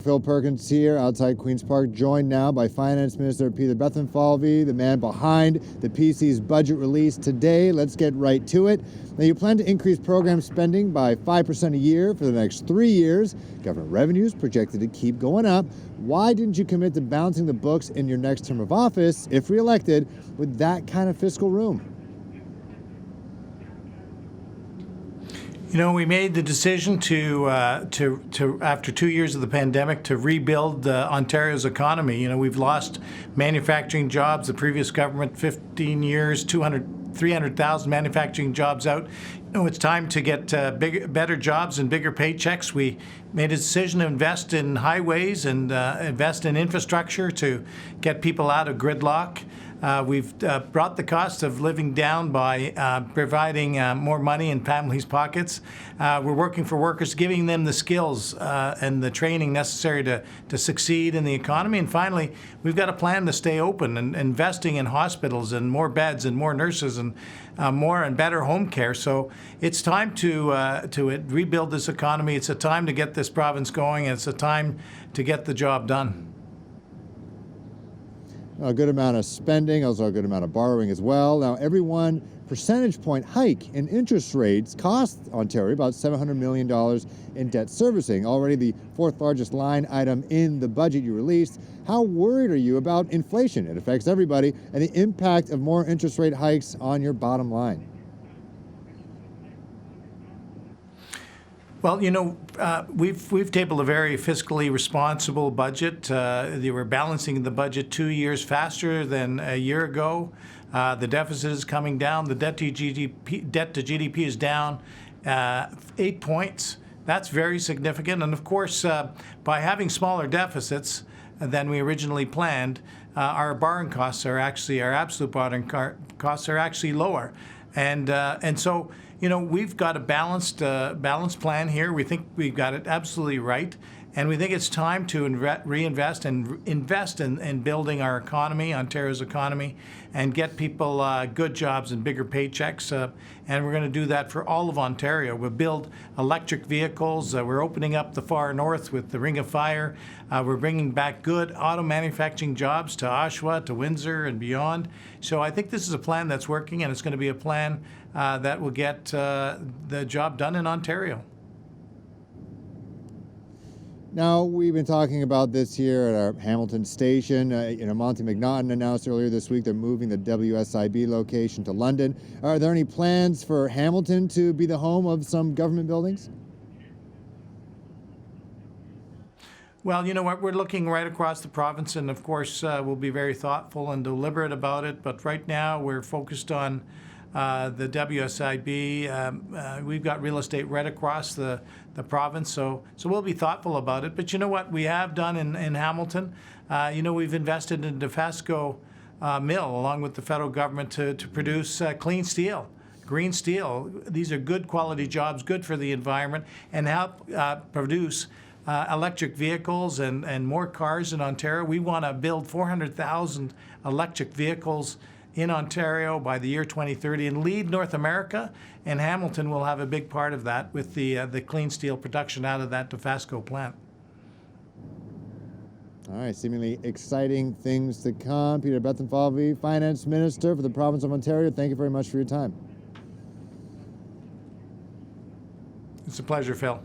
Phil Perkins here outside Queen's Park, joined now by Finance Minister Peter Bethlenfalvy, the man behind the PC's budget release today. Let's get right to it. Now, you plan to increase program spending by 5% a year for the next 3 years. Government revenues projected to keep going up. Why didn't you commit to balancing the books in your next term of office, if reelected, with that kind of fiscal room? You know, we made the decision to after 2 years of the pandemic, to rebuild Ontario's economy. You know, we've lost manufacturing jobs. The previous government, 15 years, 300,000 manufacturing jobs out. You know, it's time to get better jobs and bigger paychecks. We made a decision to invest in highways and invest in infrastructure to get people out of gridlock. We've brought the cost of living down by providing more money in families' pockets. We're working for workers, giving them the skills and the training necessary to succeed in the economy. And finally, we've got a plan to stay open and investing in hospitals and more beds and more nurses and more and better home care. So it's time to rebuild this economy. It's a time to get this province going, and it's a time to get the job done. A good amount of spending, also a good amount of borrowing as well. Now, every 1 percentage point hike in interest rates costs Ontario about $700 million in debt servicing, already the fourth largest line item in the budget you released. How worried are you about inflation? It affects everybody, and the impact of more interest rate hikes on your bottom line. Well, you know, we've tabled a very fiscally responsible budget. We're balancing the budget 2 years faster than a year ago. The deficit is coming down. The debt to GDP is down 8 points. That's very significant. And of course, by having smaller deficits than we originally planned, our borrowing costs are actually, our absolute borrowing costs are actually lower. And so, you know, we've got a balanced plan here. We think we've got it absolutely right. And we think it's time to reinvest and invest in building our economy, Ontario's economy, and get people good jobs and bigger paychecks. And we're going to do that for all of Ontario. We'll build electric vehicles. We're opening up the far north with the Ring of Fire. We're bringing back good auto manufacturing jobs to Oshawa, to Windsor, and beyond. So I think this is a plan that's working, and it's going to be a plan that will get the job done in Ontario. Now, we've been talking about this here at our Hamilton station. Monty McNaughton announced earlier this week they're moving the WSIB location to London. Are there any plans for Hamilton to be the home of some government buildings? Well, you know what, we're looking right across the province, and of course we'll be very thoughtful and deliberate about it. But right now we're focused on the WSIB. We've got real estate right across the province, so we'll be thoughtful about it. But you know what we have done in Hamilton? We've invested in Dofasco mill along with the federal government to produce clean steel, green steel. These are good quality jobs, good for the environment, and help produce electric vehicles and more cars in Ontario. We want to build 400,000 electric vehicles in Ontario by the year 2030 and lead North America, and Hamilton will have a big part of that with the clean steel production out of that Dofasco plant. All right, seemingly exciting things to come. Peter Bethlenfalvy, Finance Minister for the province of Ontario, thank you very much for your time. It's a pleasure, Phil.